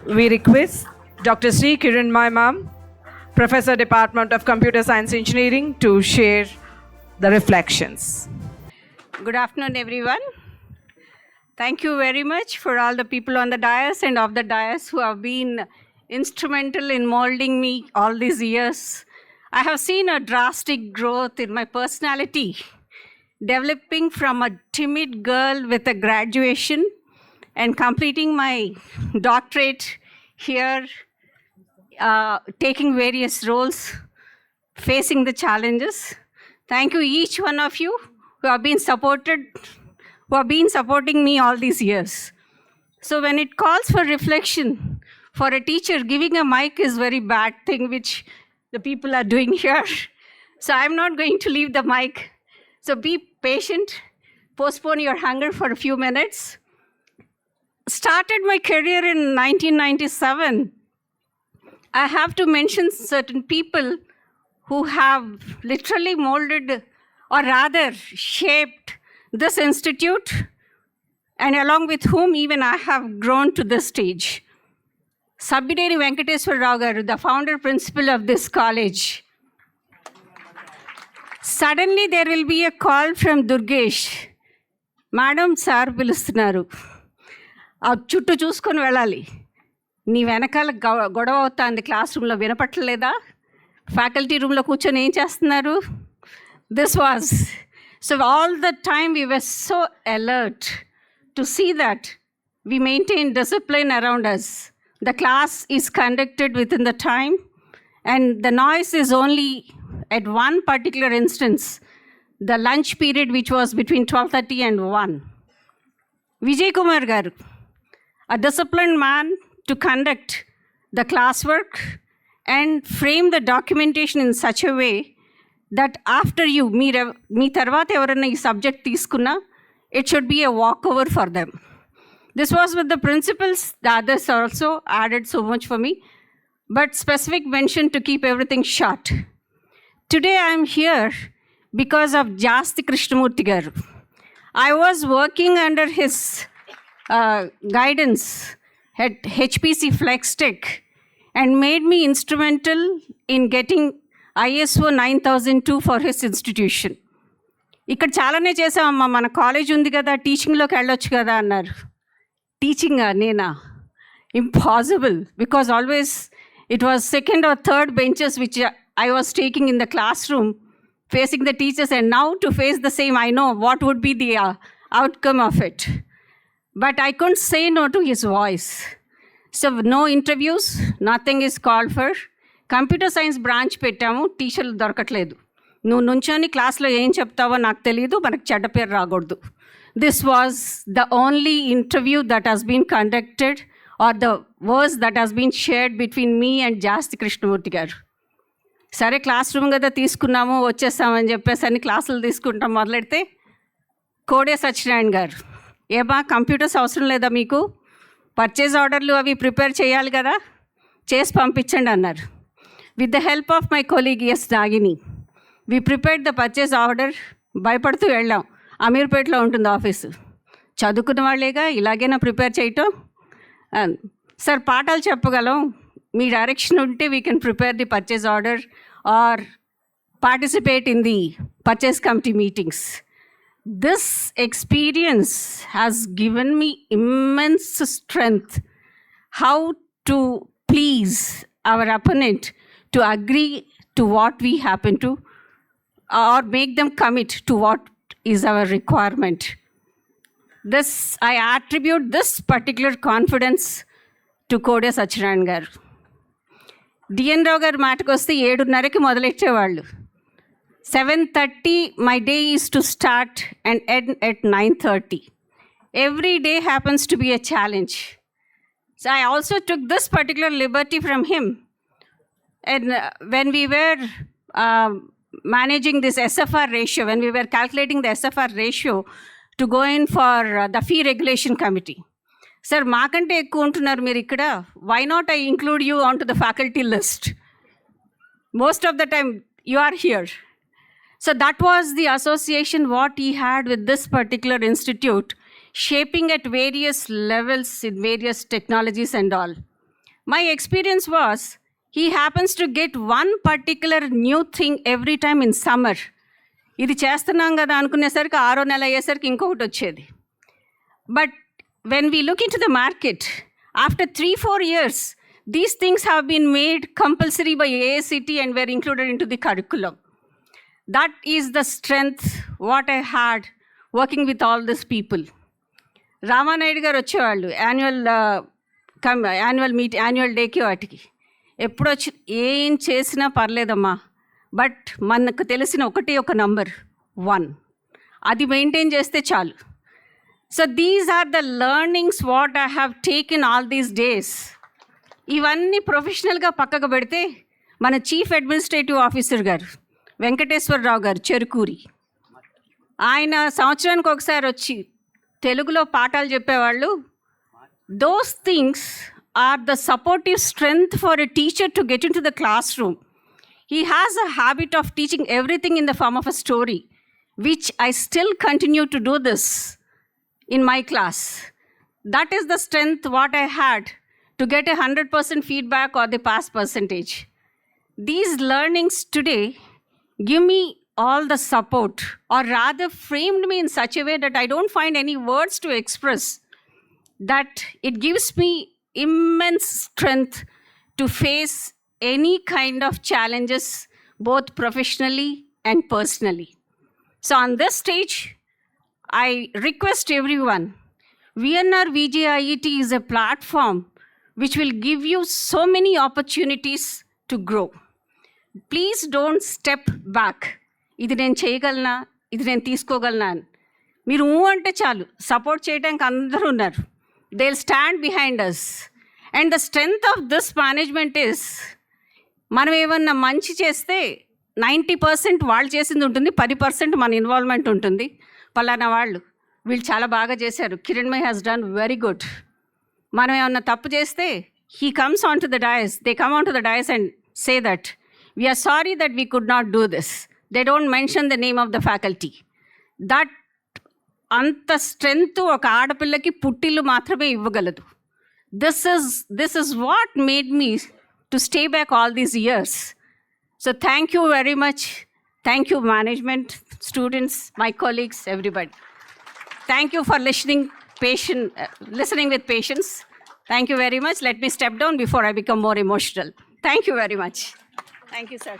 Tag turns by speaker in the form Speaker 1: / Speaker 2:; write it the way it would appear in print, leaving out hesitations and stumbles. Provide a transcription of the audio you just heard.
Speaker 1: We request Dr. Sri Kiran Maimam, Professor, Department of Computer Science Engineering, to share the reflections.
Speaker 2: Good afternoon, everyone. Thank you very much for all the people on the dais and off the dais who have been instrumental in molding me all these years. I have seen a drastic growth in my personality, developing from a timid girl with a graduation and completing my doctorate here, taking various roles, facing the challenges. Thank you, each one of you who have been supporting me all these years. So when it calls for reflection, for a teacher, giving a mic is very bad thing, which the people are doing here. So I'm not going to leave the mic. So be patient, postpone your hunger for a few minutes. Started my career in 1997. I have to mention certain people who have literally molded, or rather shaped, this institute, and along with whom even I have grown to this stage. Sabbideri Venkateswara Rao garu, the founder principal of this college. Suddenly there will be a call from Durgesh. Madam, sir పిలుస్తున్నారు. ఆ చుట్టూ చూసుకొని వెళ్ళాలి. నీ వెనకాల గొడవ అవుతుంది class రూమ్లో, వినపట్టలేదా? ఫ్యాకల్టీ రూమ్లో కూర్చొని ఏం చేస్తున్నారు? This was. So all the time we were so alert to see that we maintain discipline around us. The class is conducted within the time, and the noise is only at one particular instance, the lunch period, which was between 12:30 and 1. Vijay Kumar garu, a disciplined man to conduct the classwork and frame the documentation in such a way that after you, మీ తర్వాత ఎవరైనా ఈ subject తీసుకున్నా, it should be a walkover for them. This was with the principals. The others also added so much for me, but specific mention to keep everything short. Today I am here because of Jasti Krishnamurti garu. I was working under his guidance at HPC FlexTech and made me instrumental in getting ISO 9002 for his institution. ఇక్కడ చాలానే చేసామమ్మా, మన college ఉంది కదా, టీచింగ్లోకి వెళ్ళొచ్చు కదా అన్నారు. Teaching నేనా? Impossible, because always it was second or third benches which I was taking in the classroom, facing the teachers, and now to face the same, I know what would be the outcome of it. But I couldn't say no to his voice. So no interviews, nothing is called for. Computer science branch పెట్టాము, టీచర్లు దొరకట్లేదు. నువ్వు నుంచొని క్లాస్లో ఏం చెప్తావో నాకు తెలియదు, మనకు చెడ్డ పేరు రాకూడదు. This was the only interview that has been conducted, or the words that has been shared between me and Jasti Krishnamurthy garu. సరే క్లాస్ రూమ్ కదా తీసుకున్నాము, వచ్చేస్తామని చెప్పేసి అన్ని క్లాసులు తీసుకుంటాం మొదలెడితే, కోడే సత్యనారాయణ గారు, ఏమా కంప్యూటర్స్ అవసరం లేదా మీకు? పర్చేజ్ ఆర్డర్లు అవి ప్రిపేర్ చేయాలి కదా, చేసి పంపించండి అన్నారు. With the help of my colleague S. Nagini, we prepared the purchase order. భయపడుతూ వెళ్ళాం. అమీర్పేటలో ఉంటుంది ఆఫీసు. చదువుకున్న వాళ్ళేగా, ఇలాగైనా ప్రిపేర్ చేయటం. సార్ పాఠాలు చెప్పగలం, మీ డైరెక్షన్ ఉంటే we can prepare the purchase order or participate in the purchase committee meetings. This experience has given me immense strength how to please our opponent, to agree to what we happen to, or make them commit to what is our requirement. This, I attribute this particular confidence to Kode Satyanarayan garu. డిఎన్ రావు గారు మాటకు వస్తే 7:30కి మొదలెట్టేవాళ్ళు. 7:30 my day is to start and end at 9:30. Every day happens to be a challenge. So I also took this particular liberty from him. And when we were managing this SFR ratio, when we were calculating the SFR ratio to go in for the fee regulation committee, sir, మాకంటే ఎక్కువ ఉంటున్నారు మీరు ఇక్కడ, why not I include you onto the faculty list? Most of the time you are here. So that was the association what he had with this particular institute, shaping at various levels in various technologies and all. My experience was he happens to get one particular new thing every time in summer. ఇది చేస్తున్నాం కదా అనుకునేసరికి 6వ నెల అయ్యేసరికి ఇంకొకటి వచ్చేది. But when we look into the market, after 3-4 years, these things have been made compulsory by AICT and were included into the curriculum. That is the strength what I had working with all these people. Ramanaidu గారు వచ్చేవాళ్ళు annual డేకి వాటికి. ఎప్పుడు వచ్చి ఏం చేసినా పర్లేదమ్మా, but మనకు తెలిసిన ఒక నంబర్ 1, అది మెయింటైన్ చేస్తే చాలు. So these are the learnings what I have taken all these days. ఇవన్నీ ప్రొఫెషనల్గా పక్కకు పెడితే మన చీఫ్ అడ్మినిస్ట్రేటివ్ ఆఫీసర్ గారు వెంకటేశ్వరరావు గారు చెరుకూరి, ఆయన సంవత్సరానికి ఒకసారి వచ్చి తెలుగులో పాఠాలు చెప్పేవాళ్ళు. Those things are the supportive strength for a teacher to get into the classroom. He has a habit of teaching everything in the form of a story, which I still continue to do this in my class. That is the strength what I had to get a 100% feedback or the pass percentage. These learnings today give me all the support, or rather framed me in such a way that I don't find any words to express, that it gives me immense strength to face any kind of challenges, both professionally and personally. So on this stage, I request everyone, VNR VJIET is a platform which will give you so many opportunities to grow. Please don't step back. ఇది నేను చేయగలనా, ఇది నేను తీసుకోగలనా అని మీరు అంటే చాలు, support చేయడానికి అందరూ ఉన్నారు. They will stand behind us. And the strength of this management is, మనం ఏమన్నా మంచి చేస్తే 90% వాళ్ళు చేసింది ఉంటుంది, 10% మన ఇన్వాల్వ్మెంట్ ఉంటుంది. పలానా వీళ్ళు చాలా బాగా చేశారు, Kiranmay has done very good. మనం ఏమన్నా తప్పు చేస్తే he comes onto the dais, they come onto the dais and say that we are sorry that we could not do this. They don't mention the name of the faculty. That అంత strength ఒక ఆడపిల్లకి పుట్టిల్లు మాత్రమే ఇవ్వగలదు. This is what made me to stay back all these years. So thank you very much. Thank you management, students, my colleagues, everybody. Thank you for listening with patience. Thank you very much. Let me step down before I become more emotional. Thank you very much. Thank you, sir.